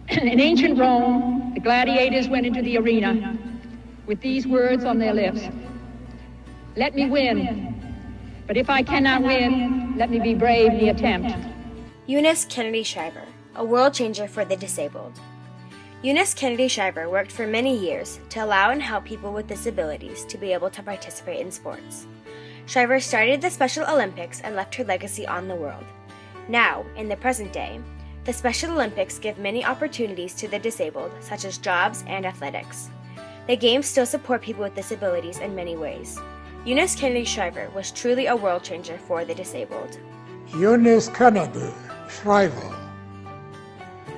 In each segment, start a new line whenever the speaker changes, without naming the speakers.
In ancient Rome, the gladiators went into the arena with these words on their lips: "Let me win, but if I cannot win, let me be brave in the attempt."
Eunice Kennedy Shriver, a world changer for the disabled. Eunice Kennedy Shriver worked for many years to allow and help people with disabilities to be able to participate in sports. Shriver started the Special Olympics and left her legacy on the world. Now, in the present day, the Special Olympics give many opportunities to the disabled, such as jobs and athletics. The Games still support people with disabilities in many ways. Eunice Kennedy Shriver was truly a world changer for the disabled.
Eunice Kennedy Shriver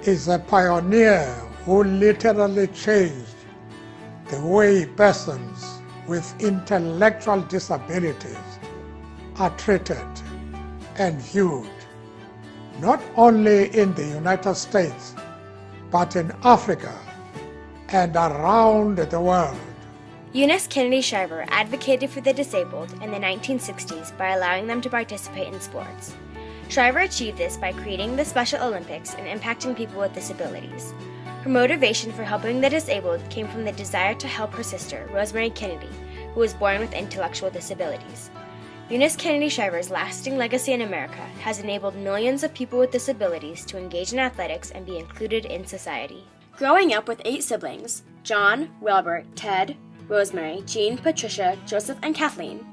is a pioneer who literally changed the way persons with intellectual disabilities are treated and viewed, not only in the United States, but in Africa and around the world.
Eunice Kennedy Shriver advocated for the disabled in the 1960s by allowing them to participate in sports. Shriver achieved this by creating the Special Olympics and impacting people with disabilities. Her motivation for helping the disabled came from the desire to help her sister, Rosemary Kennedy, who was born with intellectual disabilities. Eunice Kennedy Shriver's lasting legacy in America has enabled millions of people with disabilities to engage in athletics and be included in society. Growing up with 8 siblings, John, Wilbert, Ted, Rosemary, Jean, Patricia, Joseph, and Kathleen,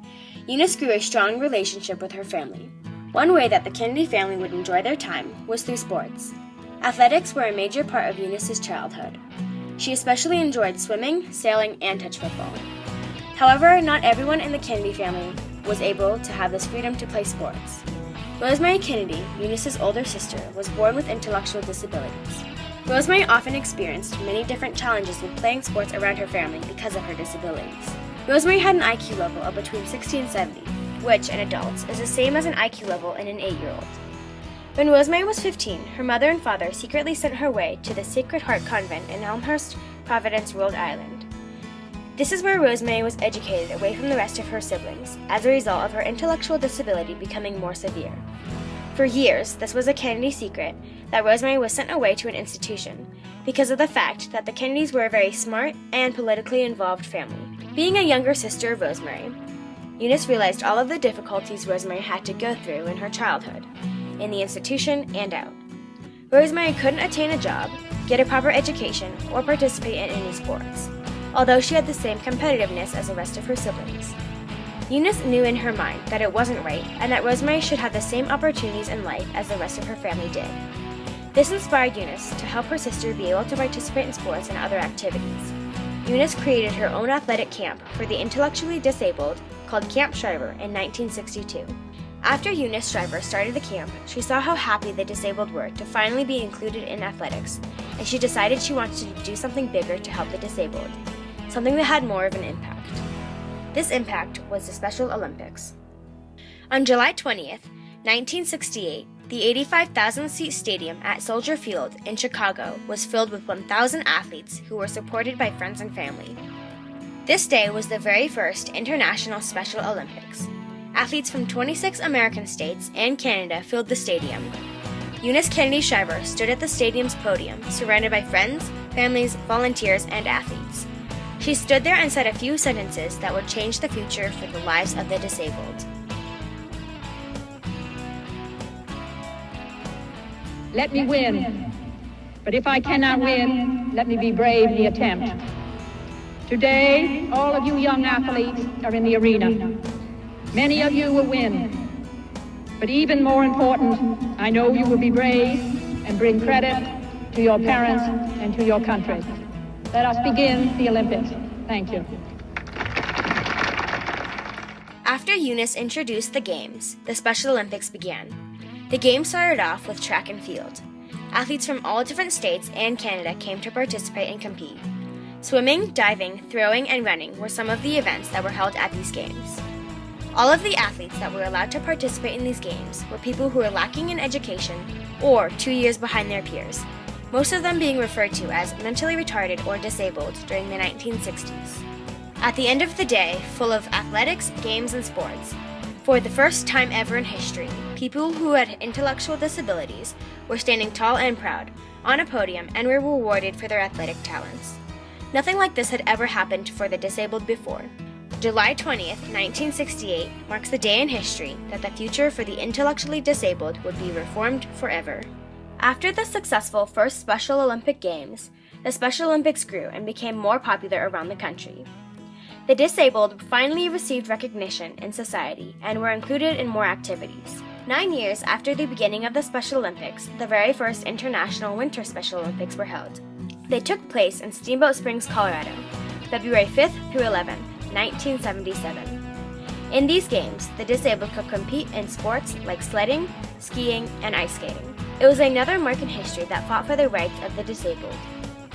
Eunice grew a strong relationship with her family. One way that the Kennedy family would enjoy their time was through sports. Athletics were a major part of Eunice's childhood. She especially enjoyed swimming, sailing, and touch football. However, not everyone in the Kennedy family was able to have this freedom to play sports. Rosemary Kennedy, Eunice's older sister, was born with intellectual disabilities. Rosemary often experienced many different challenges with playing sports around her family because of her disabilities. Rosemary had an IQ level of between 60 and 70, which in adults is the same as an IQ level in an 8-year-old. When Rosemary was 15, her mother and father secretly sent her away to the Sacred Heart Convent in Elmhurst, Providence, Rhode Island. This is where Rosemary was educated away from the rest of her siblings, as a result of her intellectual disability becoming more severe. For years, this was a Kennedy secret that Rosemary was sent away to an institution because of the fact that the Kennedys were a very smart and politically involved family. Being a younger sister of Rosemary, Eunice realized all of the difficulties Rosemary had to go through in her childhood, in the institution and out. Rosemary couldn't attain a job, get a proper education, or participate in any sports, although she had the same competitiveness as the rest of her siblings. Eunice knew in her mind that it wasn't right and that Rosemary should have the same opportunities in life as the rest of her family did. This inspired Eunice to help her sister be able to participate in sports and other activities. Eunice created her own athletic camp for the intellectually disabled called Camp Shriver in 1962. After Eunice Shriver started the camp, she saw how happy the disabled were to finally be included in athletics, and she decided she wanted to do something bigger to help the disabled, something that had more of an impact. This impact was the Special Olympics. On July 20th, 1968, the 85,000-seat stadium at Soldier Field in Chicago was filled with 1,000 athletes who were supported by friends and family. This day was the very first International Special Olympics. Athletes from 26 American states and Canada filled the stadium. Eunice Kennedy Shriver stood at the stadium's podium, surrounded by friends, families, volunteers, and athletes. She stood there and said a few sentences that would change the future for the lives of the disabled.
Let me win, but if I cannot win, let me be brave in the attempt. Today, all of you young athletes are in the arena. Many of you will win, but even more important, I know you will be brave and bring credit to your parents and to your country. Let us begin the Olympics. Thank you.
After Eunice introduced the Games, the Special Olympics began. The Games started off with track and field. Athletes from all different states and Canada came to participate and compete. Swimming, diving, throwing, and running were some of the events that were held at these Games. All of the athletes that were allowed to participate in these Games were people who were lacking in education or 2 years behind their peers, most of them being referred to as mentally retarded or disabled during the 1960s. At the end of the day, full of athletics, games, and sports, for the first time ever in history, people who had intellectual disabilities were standing tall and proud on a podium and were rewarded for their athletic talents. Nothing like this had ever happened for the disabled before. July 20th, 1968 marks the day in history that the future for the intellectually disabled would be reformed forever. After the successful first Special Olympic Games, the Special Olympics grew and became more popular around the country. The disabled finally received recognition in society and were included in more activities. 9 years after the beginning of the Special Olympics, the very first International Winter Special Olympics were held. They took place in Steamboat Springs, Colorado, February 5th through 11th, 1977. In these games, the disabled could compete in sports like sledding, skiing, and ice skating. It was another mark in history that fought for the rights of the disabled.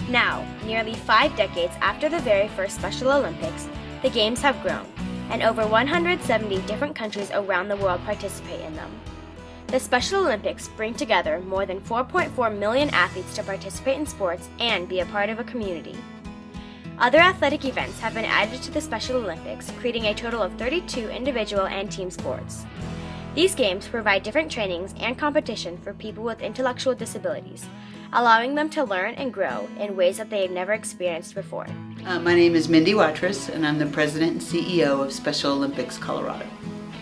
Now, nearly 5 decades after the very first Special Olympics, the Games have grown, and over 170 different countries around the world participate in them. The Special Olympics bring together more than 4.4 million athletes to participate in sports and be a part of a community. Other athletic events have been added to the Special Olympics, creating a total of 32 individual and team sports. These games provide different trainings and competition for people with intellectual disabilities, allowing them to learn and grow in ways that they have never experienced before.
My name is Mindy Watrous, and I'm the President and CEO of Special Olympics Colorado.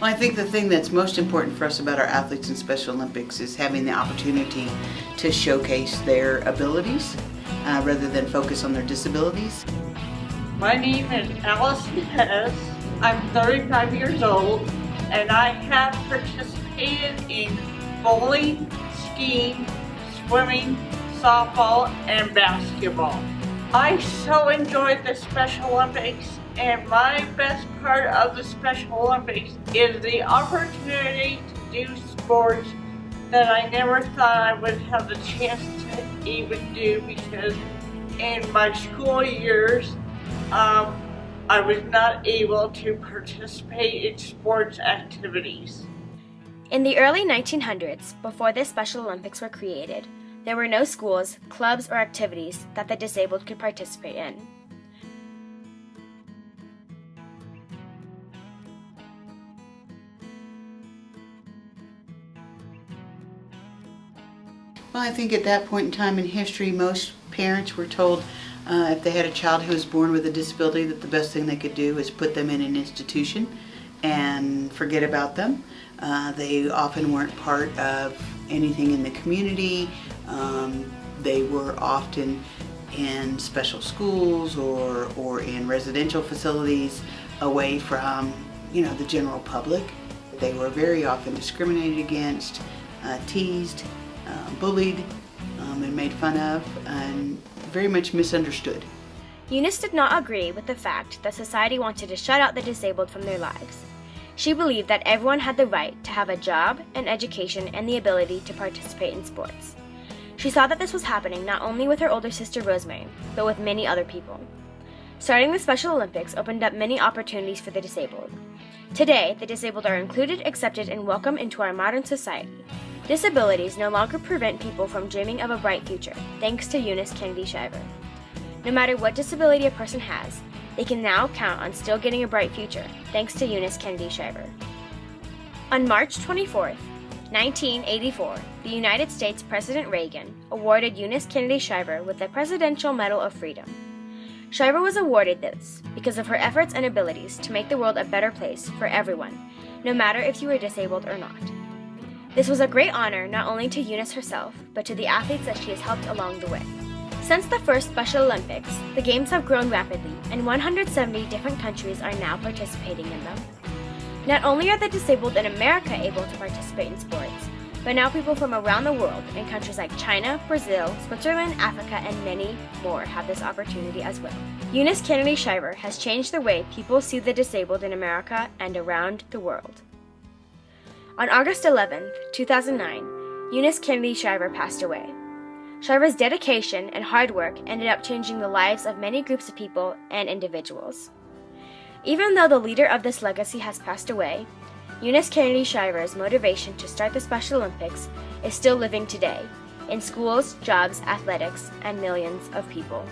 Well, I think the thing that's most important for us about our athletes in Special Olympics is having the opportunity to showcase their abilities rather than focus on their disabilities.
My name is Allison Hess. I'm 35 years old, and I have participated in bowling, skiing, swimming, softball, and basketball. I so enjoyed the Special Olympics, and my best part of the Special Olympics is the opportunity to do sports that I never thought I would have the chance to even do, because in my school years, I was not able to participate in sports activities.
In the early 1900s, before the Special Olympics were created, there were no schools, clubs, or activities that the disabled could participate in.
Well, I think at that point in time in history, most parents were told if they had a child who was born with a disability that the best thing they could do is put them in an institution and forget about them. They often weren't part of anything in the community. They were often in special schools or in residential facilities away from, the general public. They were very often discriminated against, teased, bullied, and made fun of, and very much misunderstood.
Eunice did not agree with the fact that society wanted to shut out the disabled from their lives. She believed that everyone had the right to have a job, an education, and the ability to participate in sports. She saw that this was happening not only with her older sister Rosemary, but with many other people. Starting the Special Olympics opened up many opportunities for the disabled. Today, the disabled are included, accepted, and welcomed into our modern society. Disabilities no longer prevent people from dreaming of a bright future, thanks to Eunice Kennedy Shriver. No matter what disability a person has, they can now count on still getting a bright future, thanks to Eunice Kennedy Shriver. On March 24, 1984, the United States President Reagan awarded Eunice Kennedy Shriver with the Presidential Medal of Freedom. Shriver was awarded this because of her efforts and abilities to make the world a better place for everyone, no matter if you were disabled or not. This was a great honor not only to Eunice herself, but to the athletes that she has helped along the way. Since the first Special Olympics, the Games have grown rapidly, and 170 different countries are now participating in them. Not only are the disabled in America able to participate in sports, but now people from around the world in countries like China, Brazil, Switzerland, Africa, and many more have this opportunity as well. Eunice Kennedy Shriver has changed the way people see the disabled in America and around the world. On August 11, 2009, Eunice Kennedy Shriver passed away. Shriver's dedication and hard work ended up changing the lives of many groups of people and individuals. Even though the leader of this legacy has passed away, Eunice Kennedy Shriver's motivation to start the Special Olympics is still living today, in schools, jobs, athletics, and millions of people.